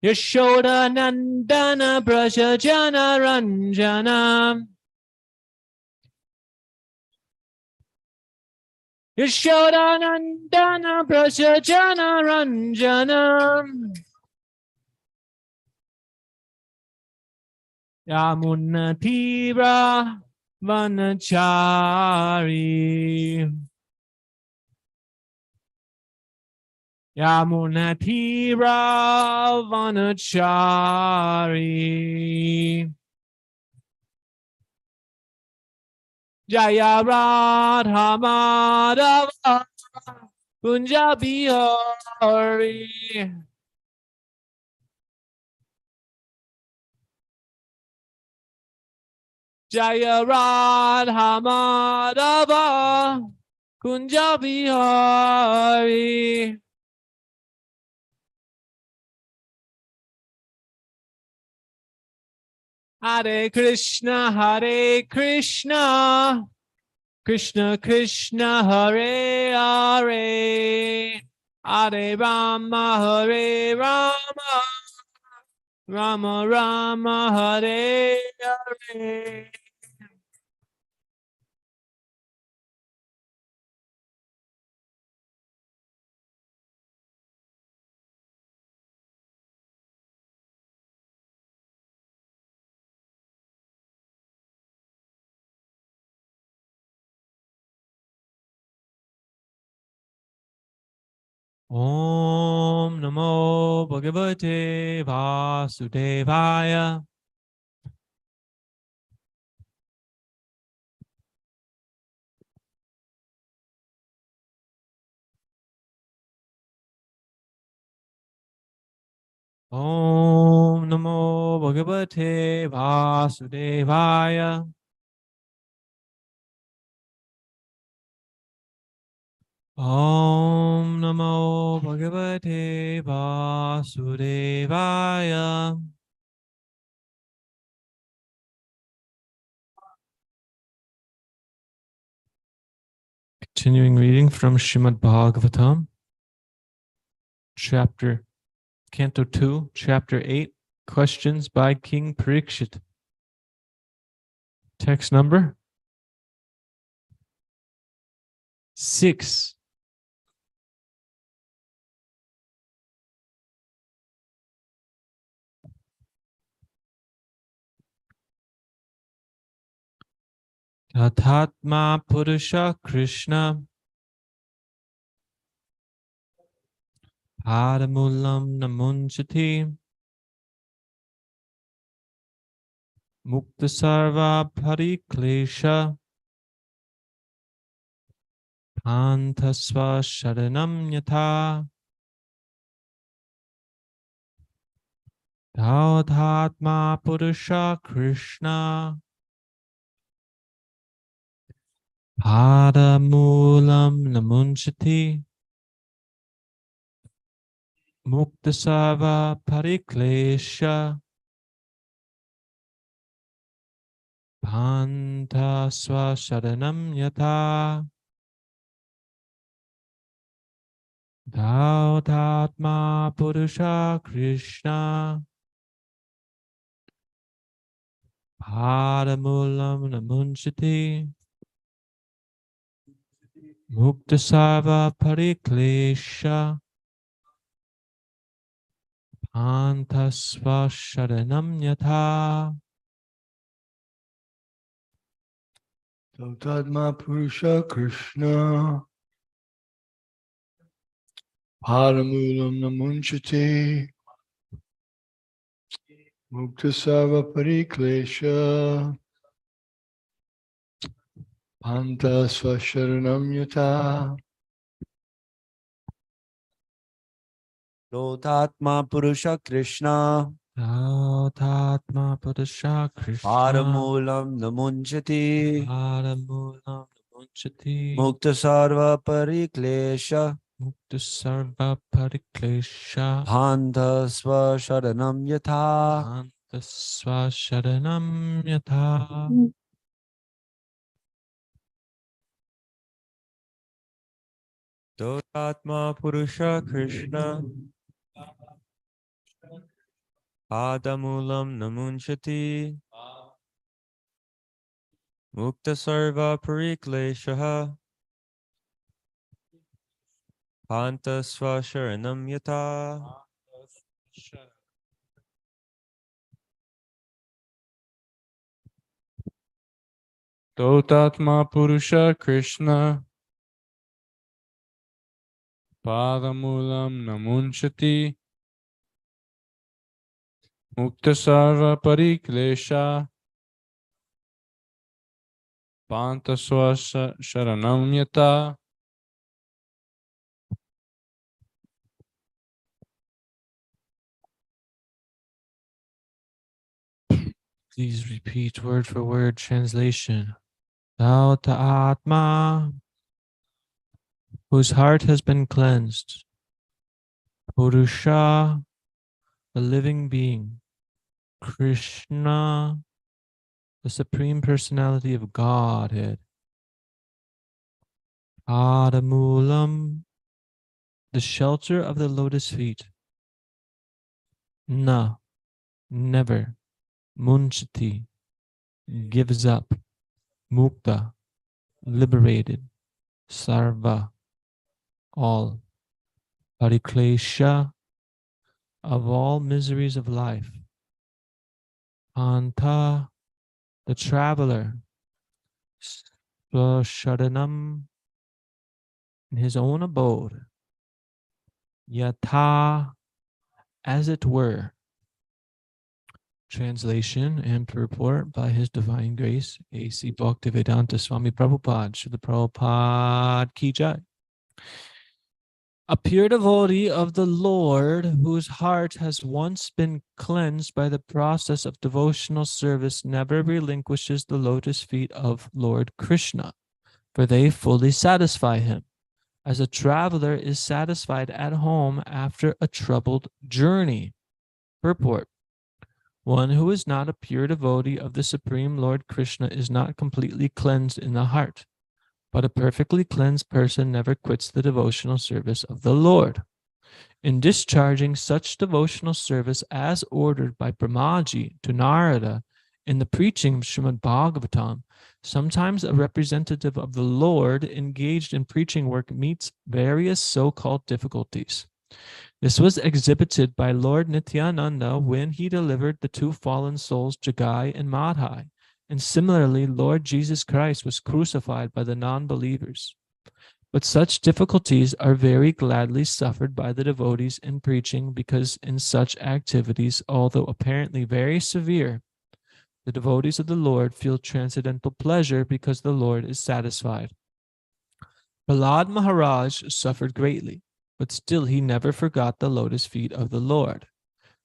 Yashoda Nandana Brajajana Ranjana Yashoda Nandana Brajajana Ranjana Yamunatira Vanachari Yamunatira Vanachari Jaya Radha Madhava Kunja Bihari Jaya Radha Madhava Kunja Bihari Hare Krishna Krishna Krishna Hare Hare Hare Hare Rama Rama Rama Hare Hare Om Namo Bhagavate Vasudevaya Om Namo Bhagavate Vasudevaya Om Namo Bhagavate Vasudevaya Continuing reading from Srimad Bhagavatam, Canto 2, Chapter 8, Questions by King Parikshit. Text number 6. Tathatma Purusha Krishna Padamulam Namunchati Muktasarva Pariklesha Pantasva Sharanam Yatha Tathatma Purusha Krishna Padamulam Namunchati Muktasarva Pariklesha Pantasva Sharanam Yatha Dautatma Purusha Krishna Padamulam Namunchati Muktasarva Pariklesha Pantasva Sharanam Yatha Dautatma Purusha Krishna Paramulam Namunchate Muktasarva Pariklesha Pantasva Sharanam Yata Dautatma Purusha Krishna Dautatma Purusha Krishna Paramulam Namunchati Padamulam Namunchati Muktasarva Pariklesha Muktasarva Pariklesha Bhandasva Sharanam Yatha Pantasva Sharanam Yatha Dotatma Purusha Krishna Padamulam Namunchati Mukta Sarva Parikleshaha Panta Swasharanam Yata. Dotatma Purusha Krishna Padamulam Namunchati Muktasarva Pariklesha Pantaswasa Sharanam Yata. Please repeat word for word translation. Thou Atma, whose heart has been cleansed. Purusha, the living being. Krishna, the Supreme Personality of Godhead. Adamulam, the shelter of the lotus feet. Na, never. Munchati, gives up. Mukta, liberated. Sarva, all. Pariklesha, of all miseries of life. Anta, the traveler. Swasharanam, in his own abode. Yata, as it were. Translation and purport by His Divine Grace, A.C. Bhaktivedanta Swami Prabhupada, Srila Prabhupada Ki Jai. A pure devotee of the Lord, whose heart has once been cleansed by the process of devotional service, never relinquishes the lotus feet of Lord Krishna, for they fully satisfy him, as a traveler is satisfied at home after a troubled journey. Purport. One who is not a pure devotee of the Supreme Lord Krishna is not completely cleansed in the heart, but a perfectly cleansed person never quits the devotional service of the Lord. In discharging such devotional service as ordered by Brahmaji to Narada in the preaching of Srimad Bhagavatam, sometimes a representative of the Lord engaged in preaching work meets various so-called difficulties. This was exhibited by Lord Nityananda when he delivered the two fallen souls, Jagai and Madhai, and similarly, Lord Jesus Christ was crucified by the non-believers. But such difficulties are very gladly suffered by the devotees in preaching, because in such activities, although apparently very severe, the devotees of the Lord feel transcendental pleasure because the Lord is satisfied. Prahlad Maharaj suffered greatly, but still he never forgot the lotus feet of the Lord.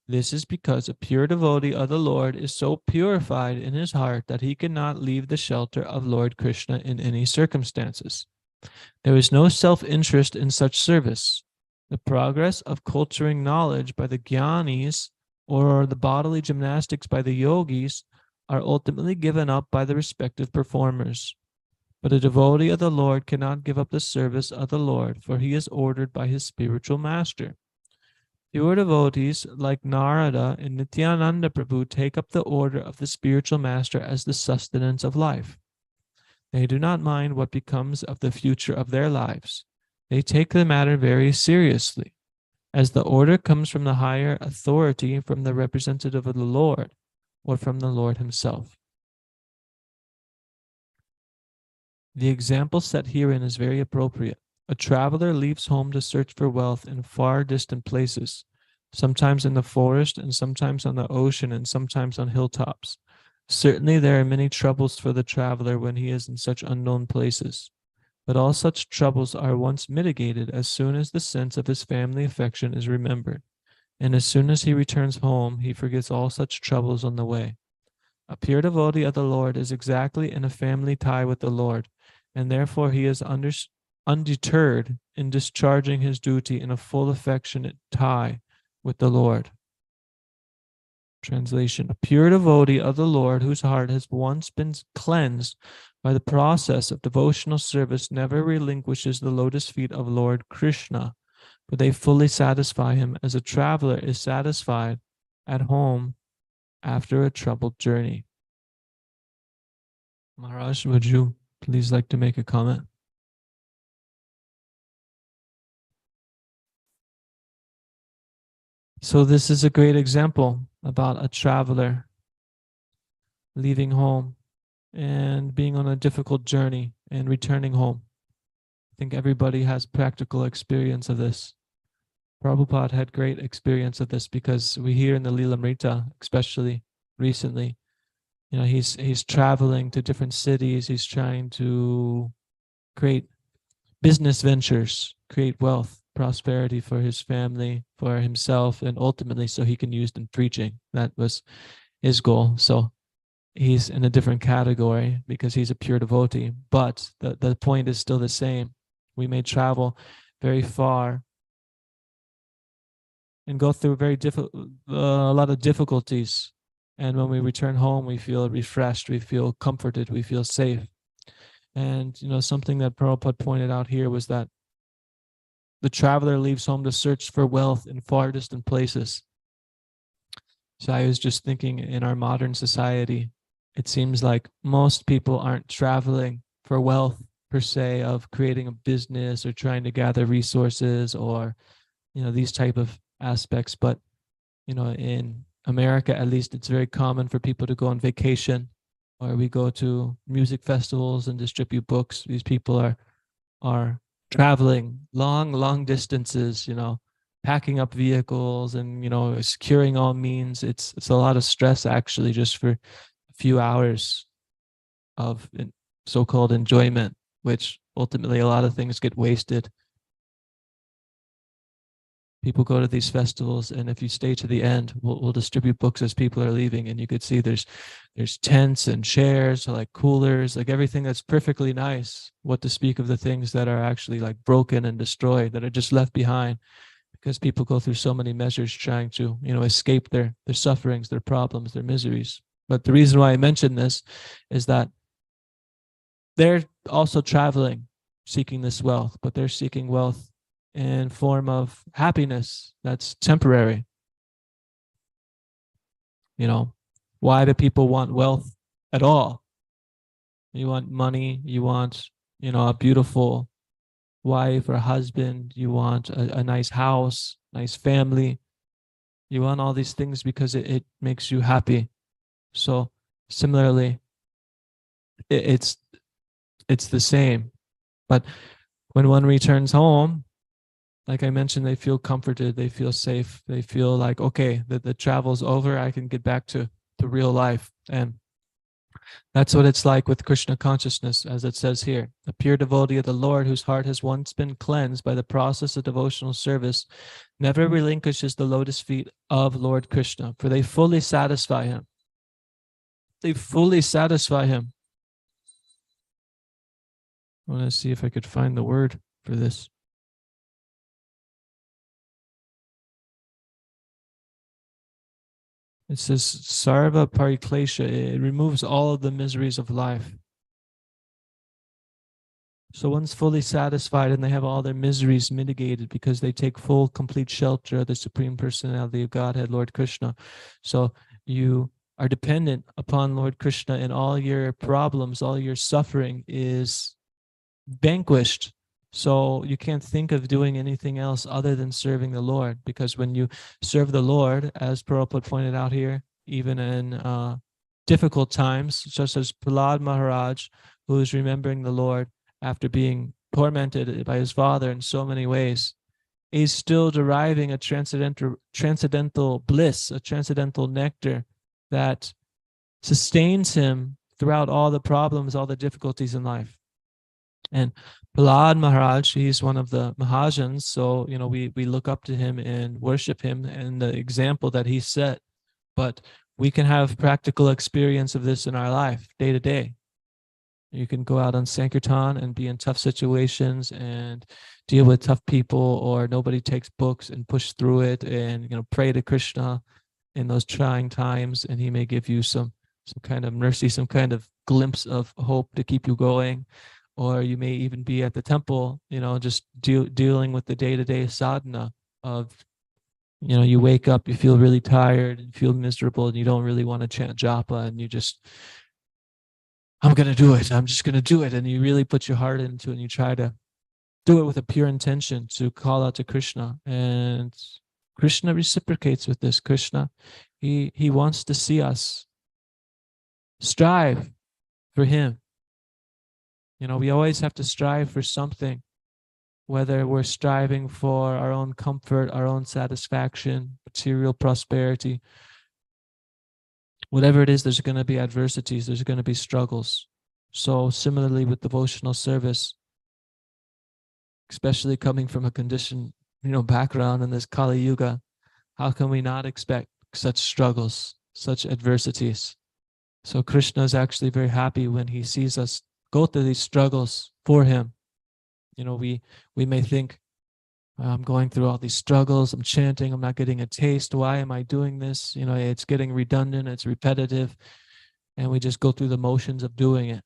This is because a pure devotee of the Lord is so purified in his heart that he cannot leave the shelter of Lord Krishna in any circumstances. There is no self-interest in such service. The progress of culturing knowledge by the jnanis or the bodily gymnastics by the yogis are ultimately given up by the respective performers. But a devotee of the Lord cannot give up the service of the Lord, for he is ordered by his spiritual master. Pure devotees like Narada and Nityananda Prabhu take up the order of the spiritual master as the sustenance of life. They do not mind what becomes of the future of their lives. They take the matter very seriously, as the order comes from the higher authority, from the representative of the Lord, or from the Lord himself. The example set herein is very appropriate. A traveler leaves home to search for wealth in far distant places, sometimes in the forest and sometimes on the ocean and sometimes on hilltops. Certainly there are many troubles for the traveler when he is in such unknown places, but all such troubles are once mitigated as soon as the sense of his family affection is remembered, and as soon as he returns home, he forgets all such troubles on the way. A pure devotee of the Lord is exactly in a family tie with the Lord, and therefore he is undeterred in discharging his duty in a full affectionate tie with the Lord. Translation. A pure devotee of the Lord whose heart has once been cleansed by the process of devotional service never relinquishes the lotus feet of Lord Krishna, but they fully satisfy him as a traveler is satisfied at home after a troubled journey. Maharaj, would you please like to make a comment? So this is a great example about a traveler leaving home and being on a difficult journey and returning home. I think everybody has practical experience of this. Prabhupada had great experience of this because we hear in the Lilamrita, especially recently, you know, he's traveling to different cities. He's trying to create business ventures, create wealth, prosperity for his family, for himself, and ultimately so he can use it in preaching. That was his goal. So he's in a different category because he's a pure devotee. But the point is still the same. We may travel very far and go through a lot of difficulties. And when we return home, we feel refreshed, we feel comforted, we feel safe. And, you know, something that Prabhupada pointed out here was that the traveler leaves home to search for wealth in far distant places. So I was just thinking, in our modern society, it seems like most people aren't traveling for wealth per se, of creating a business or trying to gather resources or, you know, these type of aspects. But, you know, in America, at least, it's very common for people to go on vacation, or we go to music festivals and distribute books. These people are traveling long distances, you know, packing up vehicles and, you know, securing all means. It's a lot of stress actually, just for a few hours of so-called enjoyment, which ultimately a lot of things get wasted. People go to these festivals, and if you stay to the end, we'll distribute books as people are leaving, and you could see there's tents and chairs, like coolers, like everything that's perfectly nice. What to speak of the things that are actually like broken and destroyed, that are just left behind, because people go through so many measures trying to, you know, escape their sufferings, their problems, their miseries. But the reason why I mention this is that they're also traveling, seeking this wealth, but they're seeking wealth in form of happiness that's temporary. You know, why do people want wealth at all? You want money, you want, you know, a beautiful wife or husband, you want a nice house, nice family. You want all these things because it makes you happy. So similarly, it's the same. But when one returns home, like I mentioned, they feel comforted, they feel safe, they feel like, okay, the travel's over, I can get back to real life. And that's what it's like with Krishna consciousness, as it says here. A pure devotee of the Lord, whose heart has once been cleansed by the process of devotional service, never relinquishes the lotus feet of Lord Krishna, for they fully satisfy him. They fully satisfy him. I want to see if I could find the word for this. It says sarva pariklesha. It removes all of the miseries of life. So one's fully satisfied and they have all their miseries mitigated because they take full, complete shelter of the Supreme Personality of Godhead, Lord Krishna. So you are dependent upon Lord Krishna, and all your problems, all your suffering is vanquished. So you can't think of doing anything else other than serving the Lord, because when you serve the Lord, as Prabhupada pointed out here, even in difficult times, such as Prahlad Maharaj, who is remembering the Lord after being tormented by his father in so many ways, he's still deriving a transcendental bliss, a transcendental nectar that sustains him throughout all the problems, all the difficulties in life. And Prahlad Maharaj, he's one of the Mahajans, so you know we look up to him and worship him and the example that he set. But we can have practical experience of this in our life, day to day. You can go out on Sankirtan and be in tough situations and deal with tough people, or nobody takes books, and push through it and, you know, pray to Krishna in those trying times, and he may give you some some kind of mercy, some kind of glimpse of hope to keep you going. Or you may even be at the temple, just dealing with the day-to-day sadhana of, you wake up, you feel really tired and feel miserable, and you don't really want to chant japa, and you just, I'm going to do it. I'm just going to do it. And you really put your heart into it, and you try to do it with a pure intention to call out to Krishna. And Krishna reciprocates with this. Krishna, he wants to see us strive for him. We always have to strive for something, whether we're striving for our own comfort, our own satisfaction, material prosperity. Whatever it is, there's going to be adversities, there's going to be struggles. So similarly with devotional service, especially coming from a conditioned, background in this Kali Yuga, how can we not expect such struggles, such adversities? So Krishna is actually very happy when he sees us go through these struggles for him. We may think, I'm going through all these struggles, I'm chanting, I'm not getting a taste. Why am I doing this? It's getting redundant, it's repetitive, and we just go through the motions of doing it.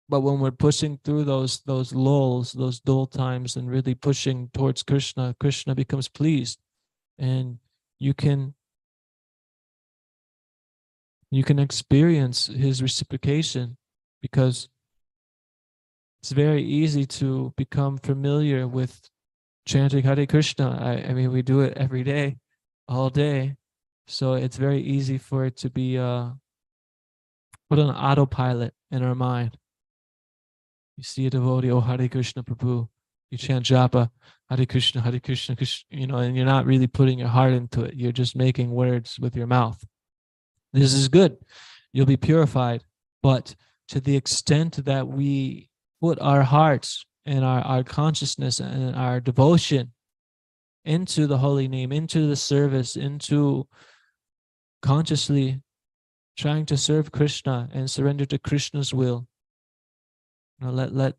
But when we're pushing through those lulls, those dull times, and really pushing towards Krishna, Krishna becomes pleased, and you can experience his reciprocation, because it's very easy to become familiar with chanting Hare Krishna. I mean, we do it every day, all day. So it's very easy for it to be put on autopilot in our mind. You see a devotee, oh, Hare Krishna, Prabhu. You chant japa, Hare Krishna, Krishna, and you're not really putting your heart into it. You're just making words with your mouth. This is good. You'll be purified. But to the extent that we put our hearts and our consciousness and our devotion into the holy name, into the service, into consciously trying to serve Krishna and surrender to Krishna's will, let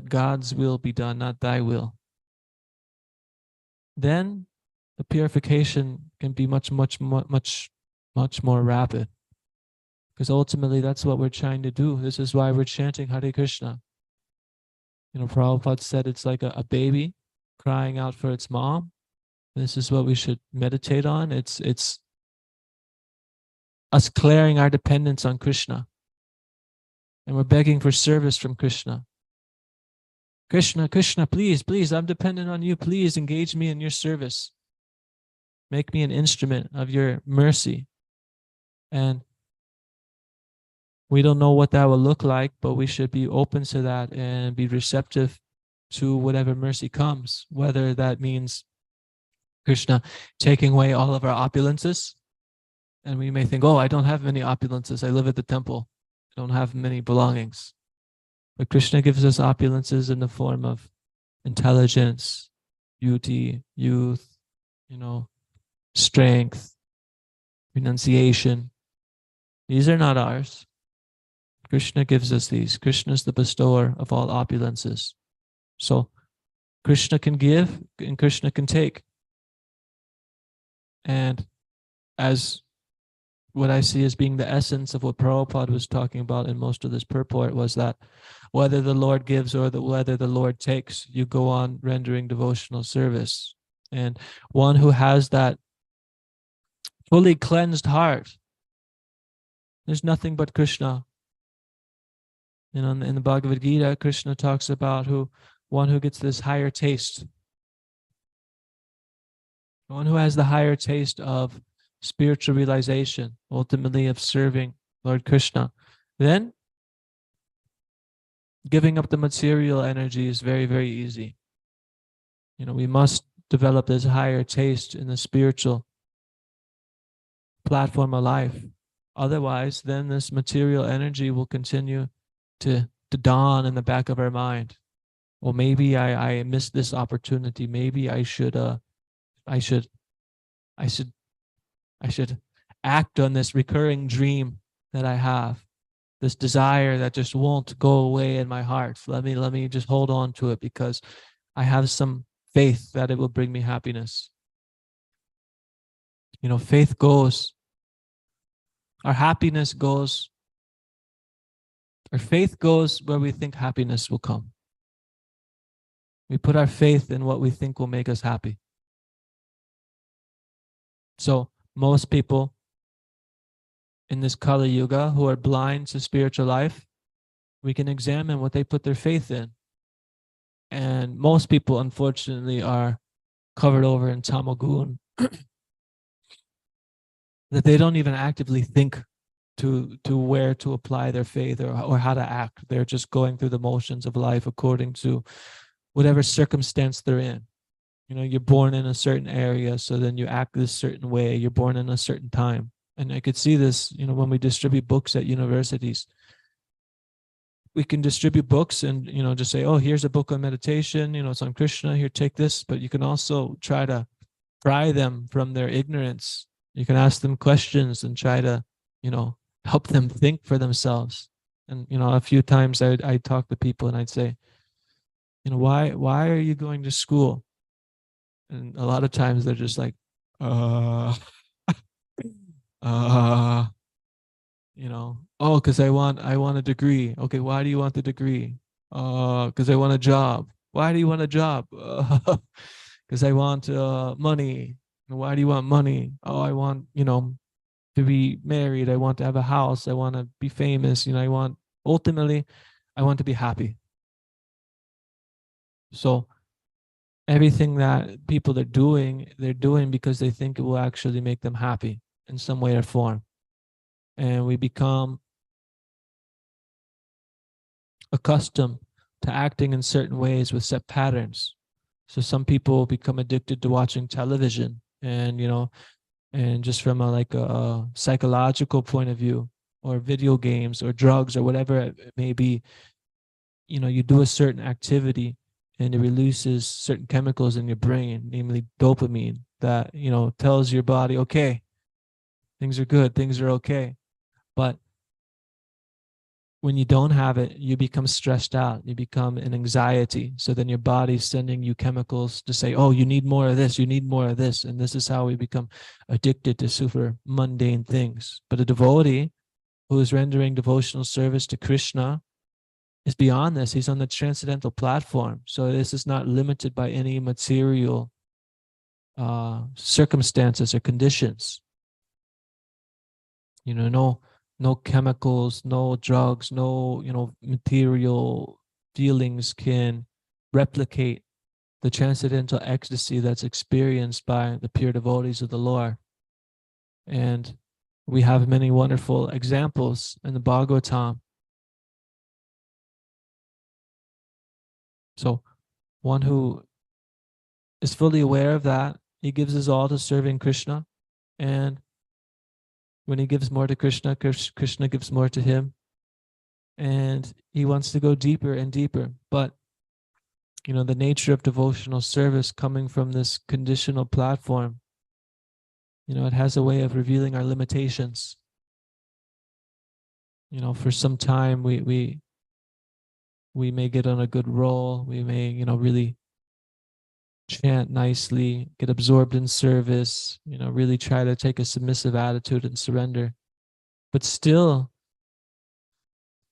God's will be done, not thy will, then the purification can be much more rapid. Because ultimately, that's what we're trying to do. This is why we're chanting Hare Krishna. Prabhupada said it's like a baby crying out for its mom. This is what we should meditate on. It's us clearing our dependence on Krishna. And we're begging for service from Krishna. Krishna, Krishna, please, please, I'm dependent on you. Please engage me in your service. Make me an instrument of your mercy. And we don't know what that will look like, but we should be open to that and be receptive to whatever mercy comes, whether that means Krishna taking away all of our opulences. And we may think, oh, I don't have many opulences. I live at the temple. I don't have many belongings. But Krishna gives us opulences in the form of intelligence, beauty, youth, strength, renunciation. These are not ours. Krishna gives us these. Krishna is the bestower of all opulences. So Krishna can give and Krishna can take. And as what I see as being the essence of what Prabhupada was talking about in most of this purport was that whether the Lord gives or whether the Lord takes, you go on rendering devotional service. And one who has that fully cleansed heart, there's nothing but Krishna. In the Bhagavad Gita, Krishna talks about one who gets this higher taste. One who has the higher taste of spiritual realization, ultimately of serving Lord Krishna. Then, giving up the material energy is very, very easy. We must develop this higher taste in the spiritual platform of life. Otherwise, then this material energy will continue to dawn in the back of our mind. Well, maybe I missed this opportunity. Maybe I should act on this recurring dream that I have, this desire that just won't go away in my heart. Let me just hold on to it because I have some faith that it will bring me happiness. Faith goes Our happiness goes, our faith goes where we think happiness will come. We put our faith in what we think will make us happy. So most people in this Kali Yuga who are blind to spiritual life, we can examine what they put their faith in. And most people, unfortunately, are covered over in tamagun, that they don't even actively think to where to apply their faith or how to act. They're just going through the motions of life according to whatever circumstance they're in. You know, you're born in a certain area, so then you act this certain way. You're born in a certain time. And I could see this, you know, when we distribute books at universities. We can distribute books and, you know, just say, oh, here's a book on meditation, you know, it's on Krishna, here, take this. But you can also try to pry them from their ignorance. You can ask them questions and try to, you know, help them think for themselves. And, you know, a few times I'd talk to people and I'd say, you know, why are you going to school? And a lot of times they're just like, uh, you know, oh, because I want a degree. Okay, why do you want the degree? Because I want a job. Why do you want a job? Because I want money. Why do you want money? Oh, I want, you know, to be married. I want to have a house. I want to be famous. You know, ultimately, I want to be happy. So everything that people are doing, they're doing because they think it will actually make them happy in some way or form. And we become accustomed to acting in certain ways with set patterns. So some people become addicted to watching television, and, you know, and just from a psychological point of view, or video games or drugs or whatever it may be, you know, you do a certain activity and it releases certain chemicals in your brain, namely dopamine, that, you know, tells your body, okay, things are good, things are okay. But when you don't have it, you become stressed out, you become an anxiety. So then your body's sending you chemicals to say, oh, you need more of this, you need more of this. And this is how we become addicted to super mundane things. But a devotee who is rendering devotional service to Krishna is beyond this. He's on the transcendental platform. So this is not limited by any material circumstances or conditions. You know, no chemicals, no drugs, no, you know, material feelings can replicate the transcendental ecstasy that's experienced by the pure devotees of the Lord. And we have many wonderful examples in the Bhagavatam. So one who is fully aware of that, he gives his all to serving Krishna. And when he gives more to Krishna, Krishna gives more to him. And he wants to go deeper and deeper. But, you know, the nature of devotional service coming from this conditional platform, you know, it has a way of revealing our limitations. You know, for some time we may get on a good roll. We may, you know, really chant nicely, get absorbed in service, you know, really try to take a submissive attitude and surrender. But still,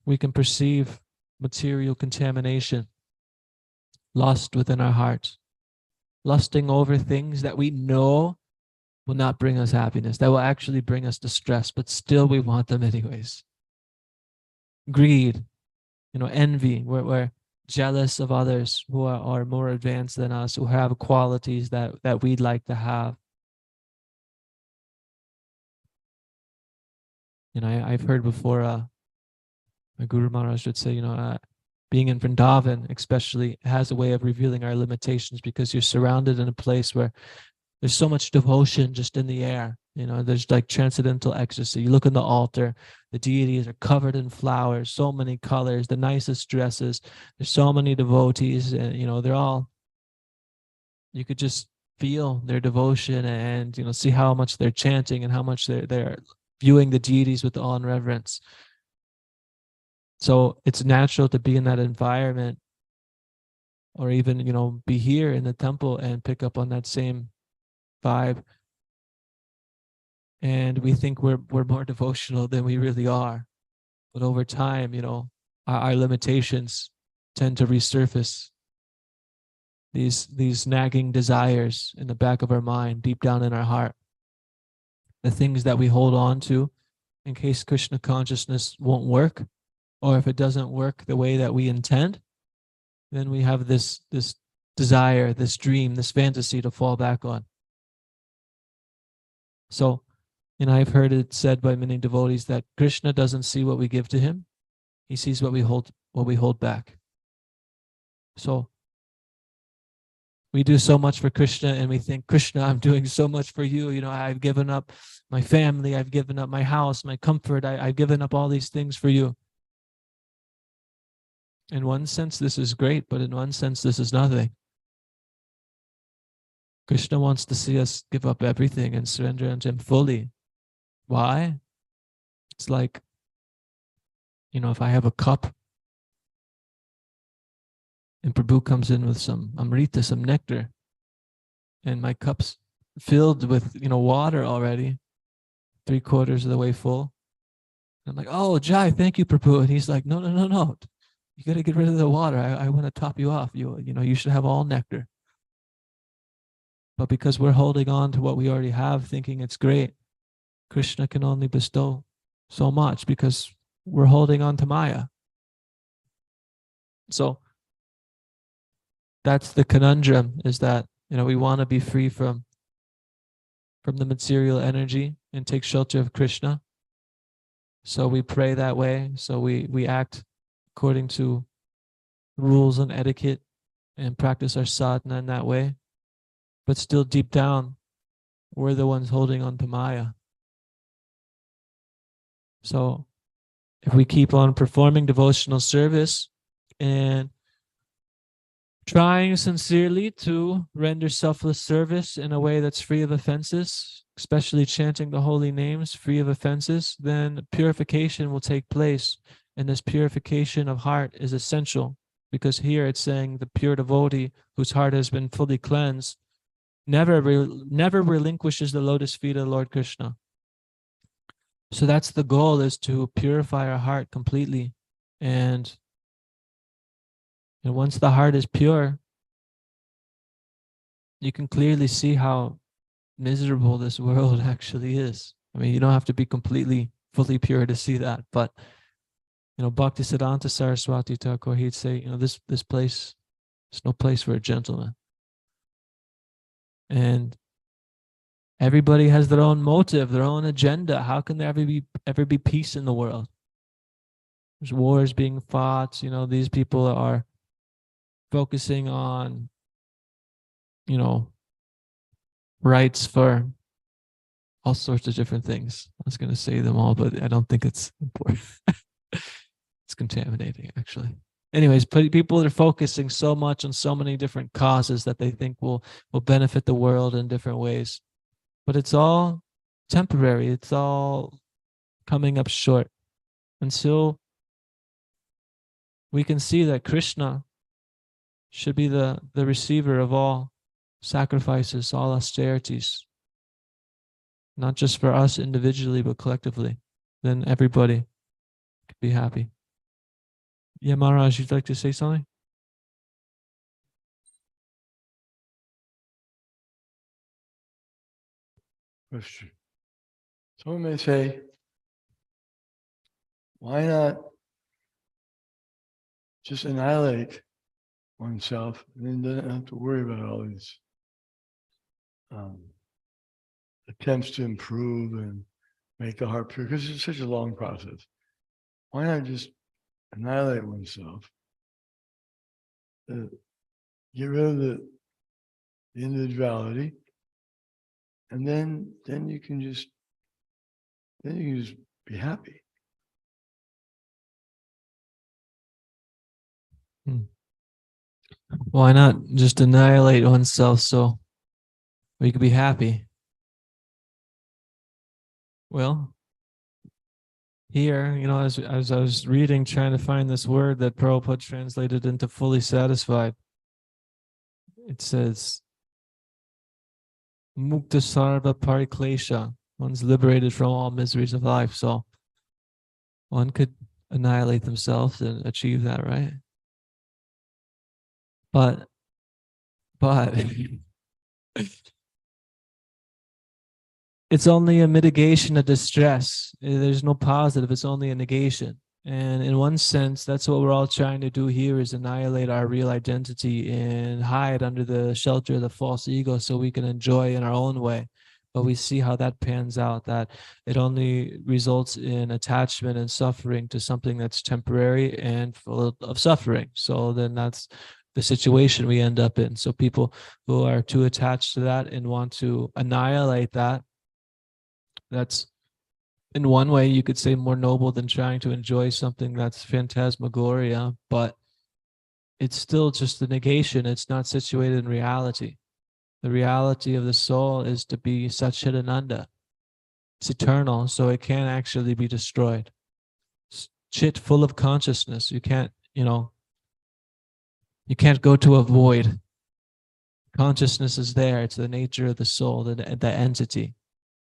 we can perceive material contamination, lust within our hearts, lusting over things that we know will not bring us happiness, that will actually bring us distress, but still we want them anyways. Greed, you know, envy, we're jealous of others who are more advanced than us, who have qualities that we'd like to have. You know, I've heard before, my Guru Maharaj would say, you know, being in Vrindavan especially has a way of revealing our limitations, because you're surrounded in a place where there's so much devotion just in the air. You know, there's like transcendental ecstasy. You look in the altar, the deities are covered in flowers, so many colors, the nicest dresses. There's so many devotees, and, you know, they're all, you could just feel their devotion and, you know, see how much they're chanting and how much they're viewing the deities with awe and reverence. So it's natural to be in that environment, or even, you know, be here in the temple and pick up on that same vibe. and we think we're more devotional than we really are. But over time, our limitations tend to resurface. These nagging desires in the back of our mind, deep down in our heart, the things that we hold on to in case Krishna consciousness won't work, or if it doesn't work the way that we intend, then we have this desire, this dream, this fantasy to fall back on. So, I've heard it said by many devotees that Krishna doesn't see what we give to him; he sees what we hold back. So we do so much for Krishna, and we think, Krishna, I'm doing so much for you. I've given up my family, I've given up my house, my comfort, I've given up all these things for you. In one sense, this is great, but in one sense, this is nothing. Krishna wants to see us give up everything and surrender unto him fully. Why? It's like, if I have a cup and Prabhu comes in with some amrita, some nectar, and my cup's filled with, water already, 3/4 of the way full. I'm like, oh, Jai, thank you, Prabhu. And he's like, no. You got to get rid of the water. I want to top you off. You should have all nectar. But because we're holding on to what we already have, thinking it's great, Krishna can only bestow so much because we're holding on to Maya. So that's the conundrum, is that, we want to be free from the material energy and take shelter of Krishna. So we pray that way. So we act according to rules and etiquette and practice our sadhana in that way. But still deep down, we're the ones holding on to Maya. So if we keep on performing devotional service and trying sincerely to render selfless service in a way that's free of offenses, especially chanting the holy names free of offenses, then purification will take place. And this purification of heart is essential, because here it's saying the pure devotee whose heart has been fully cleansed never relinquishes the lotus feet of Lord Krishna. So that's the goal, is to purify our heart completely. And once the heart is pure, you can clearly see how miserable this world actually is. I mean, you don't have to be completely, fully pure to see that. But, Bhaktisiddhanta Saraswati Thakur, he'd say, this place is no place for a gentleman. And everybody has their own motive, their own agenda. How can there ever be peace in the world? There's wars being fought. These people are focusing on, rights for all sorts of different things. I was going to say them all, but I don't think it's important. It's contaminating, actually. Anyways, people are focusing so much on so many different causes that they think will benefit the world in different ways. But it's all temporary. It's all coming up short until we can see that Krishna should be the receiver of all sacrifices, all austerities, not just for us individually, but collectively. Then everybody could be happy. Yeah, Maharaj, you'd like to say something? Question. Someone may say, why not just annihilate oneself and then don't have to worry about all these attempts to improve and make the heart pure, because it's such a long process. Why not just annihilate oneself, get rid of the individuality, and then you can just be happy. Why not just annihilate oneself so we could be happy? Well, here, as I was reading, trying to find this word that Prabhupada translated into fully satisfied, it says, Mukta Sarva Pariklesha. One's liberated from all miseries of life. So one could annihilate themselves and achieve that, right? But it's only a mitigation of distress. There's no positive. It's only a negation. And in one sense, that's what we're all trying to do here, is annihilate our real identity and hide under the shelter of the false ego so we can enjoy in our own way. But we see how that pans out, that it only results in attachment and suffering to something that's temporary and full of suffering. So then that's the situation we end up in. So people who are too attached to that and want to annihilate that, that's in one way you could say more noble than trying to enjoy something that's phantasmagoria, but it's still just the negation. It's not situated in reality. The reality of the soul is to be Satchitananda. It's eternal, so it can't actually be destroyed. It's chit, full of consciousness. You can't go to a void. Consciousness is there. It's the nature of the soul, the entity.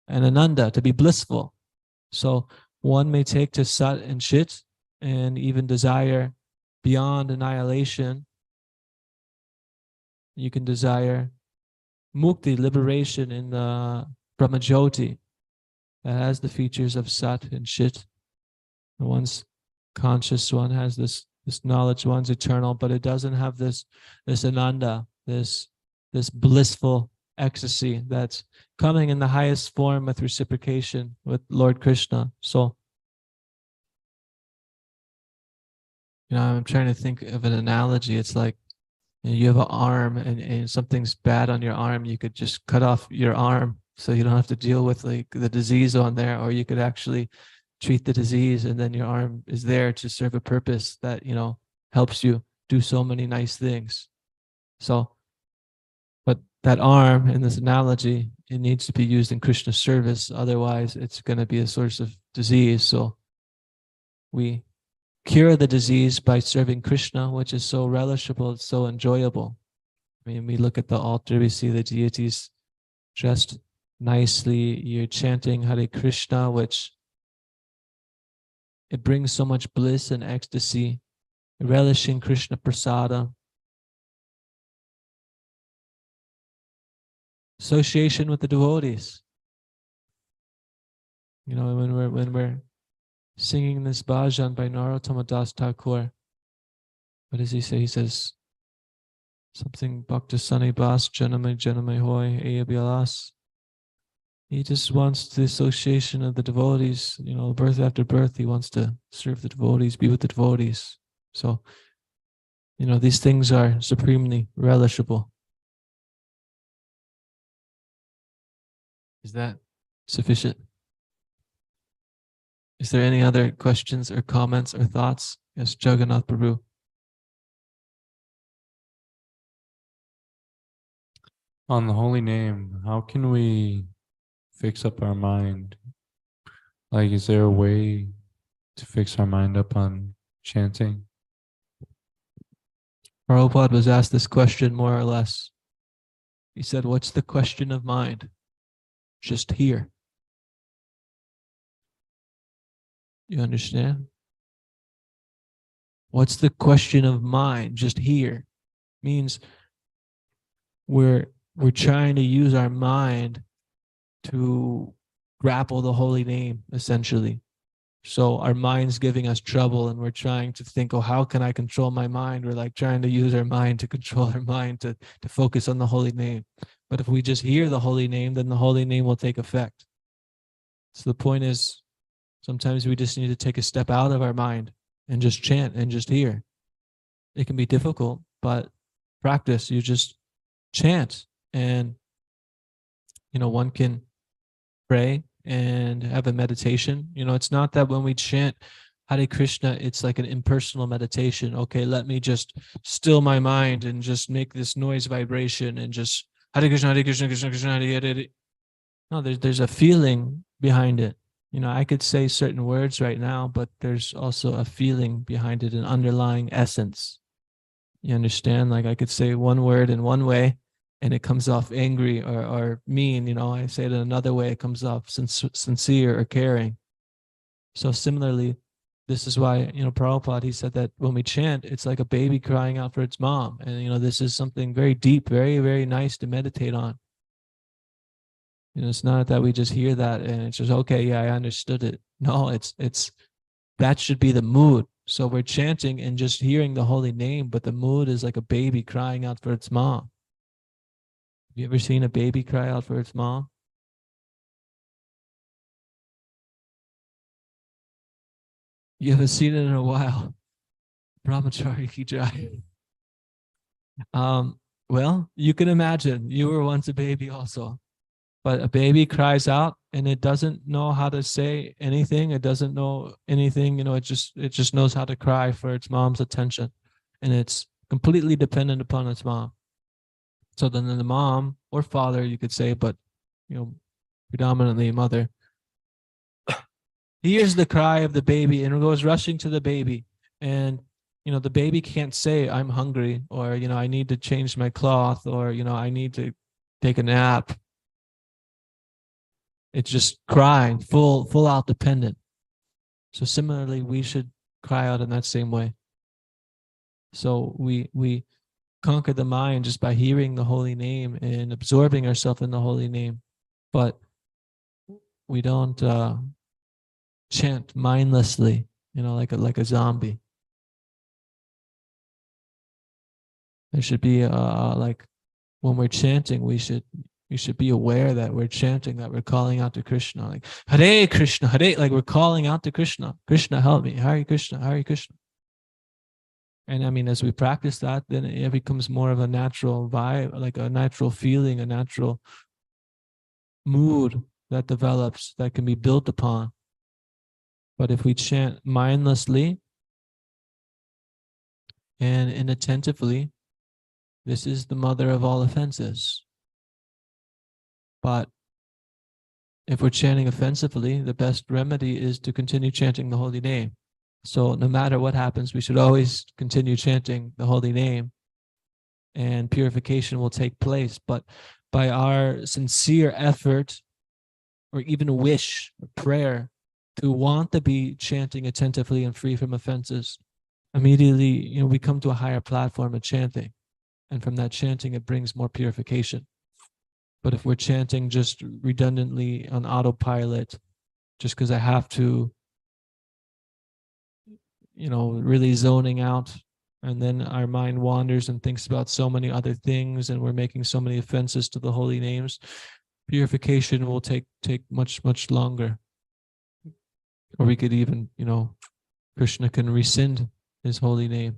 And Ananda, to be blissful. So one may take to Sat and Chit and even desire beyond annihilation. You can desire mukti, liberation in the Brahmajyoti that has the features of Sat and Chit. The one's conscious one has this knowledge, one's eternal, but it doesn't have this Ananda, this blissful ecstasy that's coming in the highest form with reciprocation with Lord Krishna. So, I'm trying to think of an analogy. It's like, you have an arm and something's bad on your arm. You could just cut off your arm so you don't have to deal with like the disease on there, or you could actually treat the disease and then your arm is there to serve a purpose that, helps you do so many nice things. So, but that arm in this analogy, it needs to be used in Krishna's service. Otherwise, it's going to be a source of disease. So we cure the disease by serving Krishna, which is so relishable, it's so enjoyable. I mean, we look at the altar, we see the deities dressed nicely. You're chanting Hare Krishna, which it brings so much bliss and ecstasy, relishing Krishna prasada. Association with the devotees. When we're singing this bhajan by Narottama Das Thakur, what does he say? He says something Bhakta Sani Bas Janame Hoy Eya Bialas. He just wants the association of the devotees, birth after birth. He wants to serve the devotees, be with the devotees. So, these things are supremely relishable. Is that sufficient? Is there any other questions or comments or thoughts? Yes, Jagannath Prabhu. On the holy name, how can we fix up our mind? Like, is there a way to fix our mind up on chanting? Prabhupada was asked this question more or less. He said, what's the question of mind? Just here. You understand? What's the question of mind? Just here. Means we're trying to use our mind to grapple the holy name, essentially. So our mind's giving us trouble and we're trying to think, oh, how can I control my mind? We're like trying to use our mind to control our mind to focus on the holy name. But if we just hear the holy name, then the holy name will take effect. So the point is, sometimes we just need to take a step out of our mind and just chant and just hear. It can be difficult, but practice. You just chant and, one can pray and have a meditation. It's not that when we chant Hare Krishna, it's like an impersonal meditation. Okay, let me just still my mind and just make this noise vibration and just Hare Krishna, Krishna Krishna, Hare Hare. No, there's a feeling behind it. I could say certain words right now, but there's also a feeling behind it, an underlying essence. You understand? Like I could say one word in one way, and it comes off angry or mean, you know, I say it in another way, it comes off sincere or caring. So similarly, this is why, you know, Prabhupada, he said that when we chant, it's like a baby crying out for its mom. And, you know, this is something very deep, very, very nice to meditate on. You know, it's not that we just hear that and it's just, okay, yeah, I understood it. No, it's that should be the mood. So we're chanting and just hearing the holy name, but the mood is like a baby crying out for its mom. Have you ever seen a baby cry out for its mom? You haven't seen it in a while. Brahmachari ki jai. Well, you can imagine you were once a baby also, but a baby cries out and it doesn't know how to say anything. It doesn't know anything. You know, it just knows how to cry for its mom's attention, and it's completely dependent upon its mom. So then the mom or father, you could say, but you know, predominantly mother, hears the cry of the baby and goes rushing to the baby. And, you know, the baby can't say, I'm hungry, or, you know, I need to change my cloth, or, you know, I need to take a nap. It's just crying, full out dependent. So similarly, we should cry out in that same way. So we conquer the mind just by hearing the holy name and absorbing ourselves in the holy name. But we don't chant mindlessly, you know, like a zombie. There should be like when we're chanting, we should be aware that we're chanting, that we're calling out to Krishna, like Hare Krishna, Hare, like we're calling out to Krishna. Krishna, help me. Hare Krishna, Hare Krishna. And I mean, as we practice that, then it becomes more of a natural vibe, like a natural feeling, a natural mood that develops that can be built upon. But if we chant mindlessly and inattentively, this is the mother of all offenses. But if we're chanting offensively, the best remedy is to continue chanting the holy name. So no matter what happens, we should always continue chanting the holy name, and purification will take place. But by our sincere effort, or even wish or prayer to want to be chanting attentively and free from offenses, immediately, you know, we come to a higher platform of chanting. And from that chanting, it brings more purification. But if we're chanting just redundantly on autopilot, just because I have to, you know, really zoning out, and then our mind wanders and thinks about so many other things, and we're making so many offenses to the holy names, purification will take much longer. Or we could even, you know, Krishna can rescind his holy name.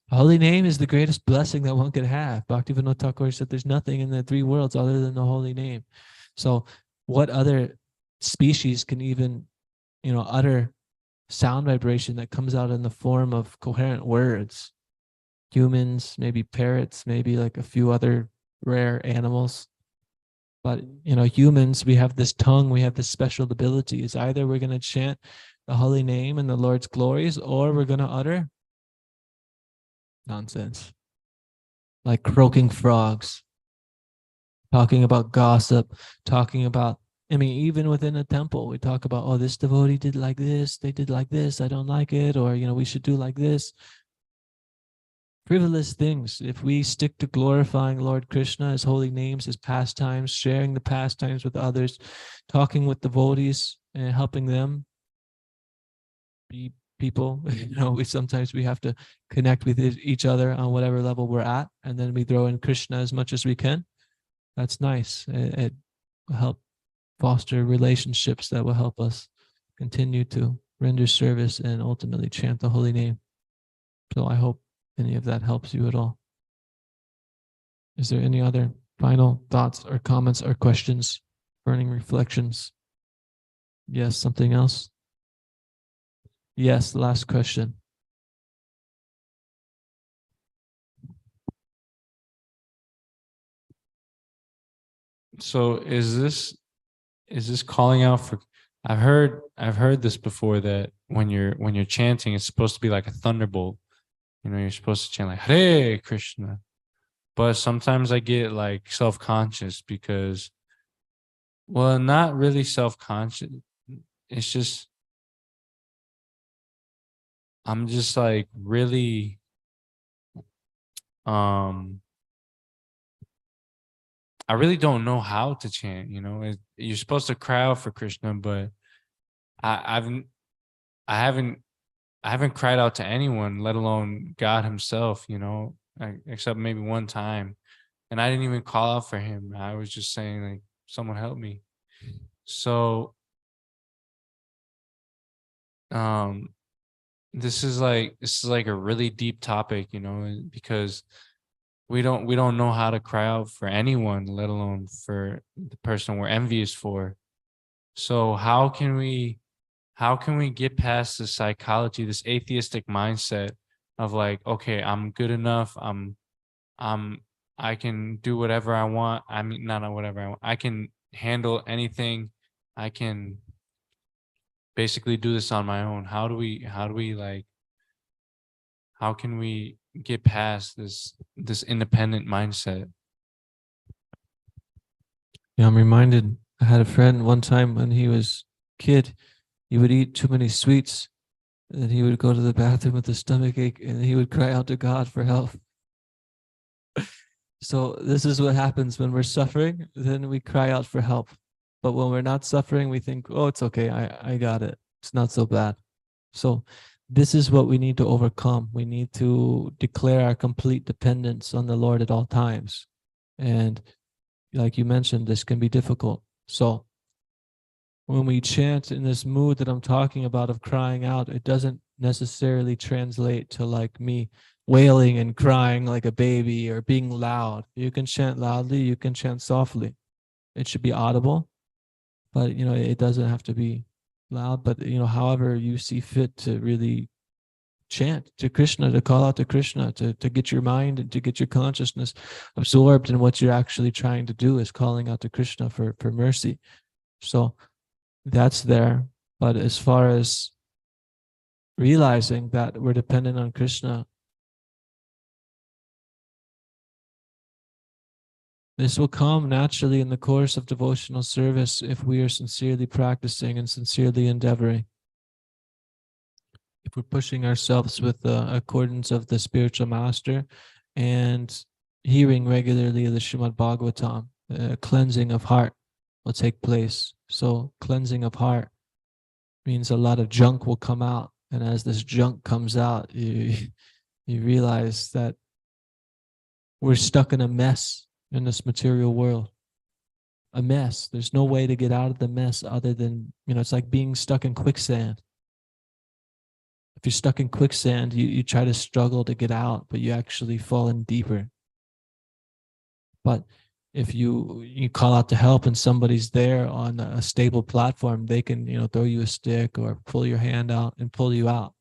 The holy name is the greatest blessing that one could have. Bhaktivinoda Thakur said there's nothing in the three worlds other than the holy name. So what other species can even, you know, utter sound vibration that comes out in the form of coherent words? Humans, maybe parrots, maybe like a few other rare animals. But, you know, humans, we have this tongue, we have this special ability. It's either we're going to chant the holy name and the Lord's glories, or we're going to utter nonsense, like croaking frogs, talking about gossip, talking about, I mean, even within a temple, we talk about, oh, this devotee did like this, they did like this, I don't like it, or, you know, we should do like this. Frivolous things. If we stick to glorifying Lord Krishna, his holy names, his pastimes, sharing the pastimes with others, talking with devotees and helping them be people, you know, sometimes we have to connect with each other on whatever level we're at, and then we throw in Krishna as much as we can. That's nice. It will help foster relationships that will help us continue to render service and ultimately chant the holy name. So I hope any of that helps you at all. Is there any other final thoughts or comments or questions, burning reflections? Yes, something else? Yes, last question. So is this calling out for? I've heard this before, that when you're chanting, it's supposed to be like a thunderbolt. You know, you're supposed to chant like Hare Krishna. but sometimes I get like self-conscious because, well, not really self-conscious. It's just, I'm just like really, I really don't know how to chant, you know. You're supposed to cry out for Krishna, but I, I've, I haven't, I haven't cried out to anyone, let alone God Himself, you know, except maybe one time, and I didn't even call out for Him. I was just saying, like, someone help me. So, um, this is like a really deep topic, you know, because we don't know how to cry out for anyone, let alone for the person we're envious for. So how can we get past this psychology, this atheistic mindset of like, okay, I'm good enough, I'm I can do whatever I want. I mean, not whatever I want. I can handle anything. I can basically do this on my own. How do we like how can we get past this independent mindset? Yeah, I'm reminded, I had a friend one time when he was a kid, he would eat too many sweets, and then he would go to the bathroom with a stomach ache, and he would cry out to God for help. So this is what happens when we're suffering, then we cry out for help. But when we're not suffering, we think, oh, it's okay, I got it. It's not so bad. So this is what we need to overcome. We need to declare our complete dependence on the Lord at all times. And like you mentioned, this can be difficult. So when we chant in this mood that I'm talking about of crying out, it doesn't necessarily translate to like me wailing and crying like a baby or being loud. You can chant loudly, you can chant softly. It should be audible, but you know, it doesn't have to be loud, but you know, however you see fit to really chant to Krishna, to call out to Krishna, to get your mind and to get your consciousness absorbed in what you're actually trying to do is calling out to Krishna for mercy. So that's there. But as far as realizing that we're dependent on Krishna, this will come naturally in the course of devotional service if we are sincerely practicing and sincerely endeavoring. If we're pushing ourselves with the accordance of the spiritual master and hearing regularly the Srimad Bhagavatam, cleansing of heart will take place. So cleansing of heart means a lot of junk will come out. And as this junk comes out, you realize that we're stuck in a mess in this material world. A mess. There's no way to get out of the mess other than, you know, it's like being stuck in quicksand. If you're stuck in quicksand, you try to struggle to get out, but you actually fall in deeper. But if you call out to help and somebody's there on a stable platform, they can, you know, throw you a stick or pull your hand out and pull you out.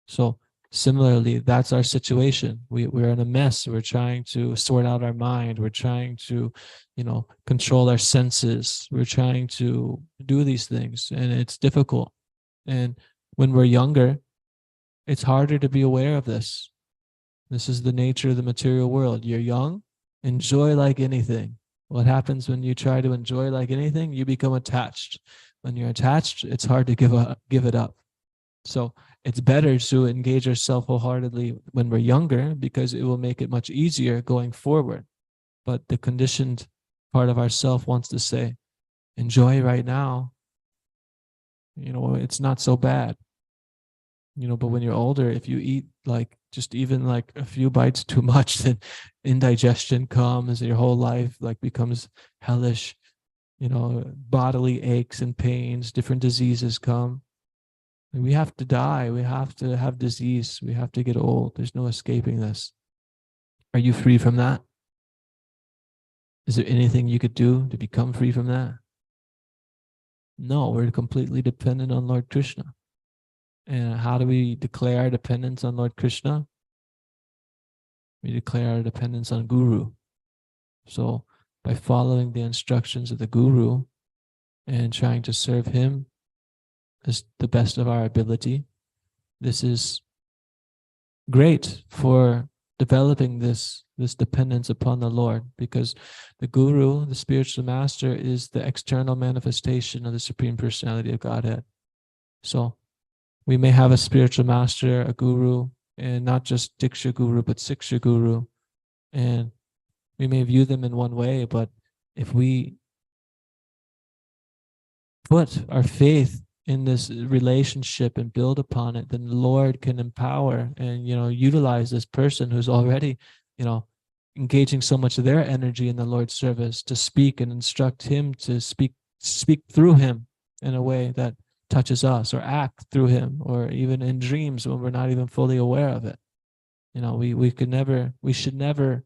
So similarly, that's our situation. We're in a mess. We're trying to sort out our mind. We're trying to, you know, control our senses. We're trying to do these things, and it's difficult. And when we're younger, it's harder to be aware of this. This is the nature of the material world. You're young, enjoy like anything. What happens when you try to enjoy like anything? You become attached. When you're attached, it's hard to give it up. So it's better to engage ourselves wholeheartedly when we're younger because it will make it much easier going forward. But the conditioned part of ourself wants to say, enjoy right now. You know, it's not so bad. You know, but when you're older, if you eat like just even like a few bites too much, then indigestion comes, your whole life like becomes hellish. You know, bodily aches and pains, different diseases come. We have to die. We have to have disease. We have to get old. There's no escaping this. Are you free from that? Is there anything you could do to become free from that? No, we're completely dependent on Lord Krishna. And how do we declare our dependence on Lord Krishna? We declare our dependence on Guru. So by following the instructions of the Guru and trying to serve him as the best of our ability, this is great for developing this dependence upon the Lord, because the guru, the spiritual master, is the external manifestation of the Supreme Personality of Godhead. So we may have a spiritual master, a guru, and not just Diksha Guru, but Siksha Guru. And we may view them in one way, but if we put our faith in this relationship and build upon it, then the Lord can empower and, utilize this person who's already, engaging so much of their energy in the Lord's service to speak and instruct him to speak through him in a way that touches us, or act through him, or even in dreams when we're not even fully aware of it. We should never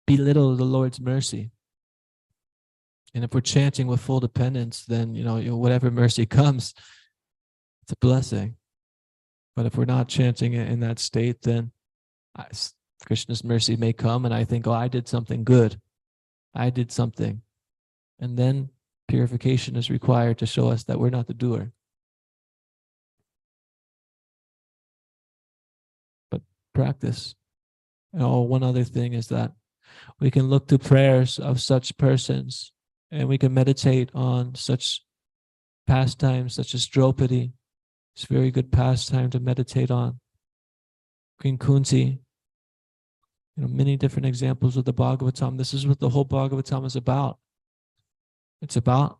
belittle the Lord's mercy. And if we're chanting with full dependence, then, whatever mercy comes, it's a blessing. But if we're not chanting it in that state, then Krishna's mercy may come and I think, oh, I did something good. I did something. And then purification is required to show us that we're not the doer. But practice. One other thing is that we can look to prayers of such persons, and we can meditate on such pastimes such as Draupadi. It's a very good pastime to meditate on. Queen Kunti. Many different examples of the Bhagavatam. This is what the whole Bhagavatam is about. It's about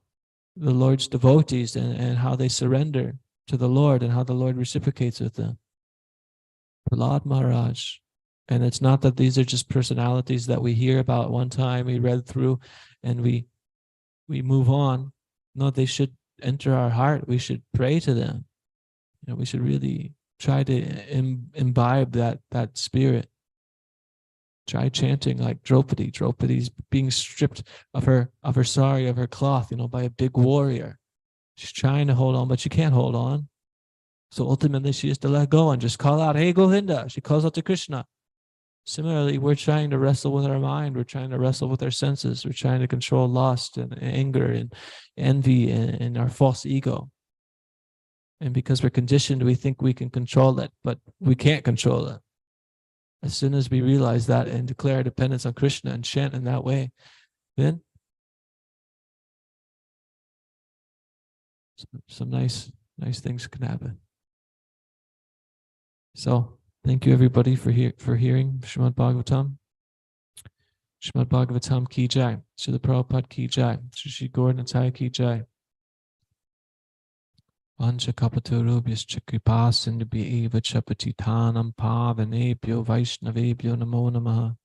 the Lord's devotees and how they surrender to the Lord and how the Lord reciprocates with them. Prahlad Maharaj. And it's not that these are just personalities that we hear about one time, we read through, and we move on. No, they should enter our heart. We should pray to them. We should really try to imbibe that spirit. Try chanting like Draupadi. Draupadi's being stripped of her sari, of her cloth, by a big warrior. She's trying to hold on, but she can't hold on. So ultimately she has to let go and just call out, hey Govinda. She calls out to Krishna. Similarly, we're trying to wrestle with our mind. We're trying to wrestle with our senses. We're trying to control lust and anger and envy and our false ego. And because we're conditioned, we think we can control it, but we can't control it. As soon as we realize that and declare our dependence on Krishna and chant in that way, then some nice things can happen. So thank you everybody for hearing Srimad Bhagavatam. Srimad Bhagavatam ki jai. Srila Prabhupada ki jai. Shri Gaura ki jai. Vancha kapatarubhyascha kripa sindhubhya eva cha patitanam pavanebhyo vaishnavebhyo namo namaha.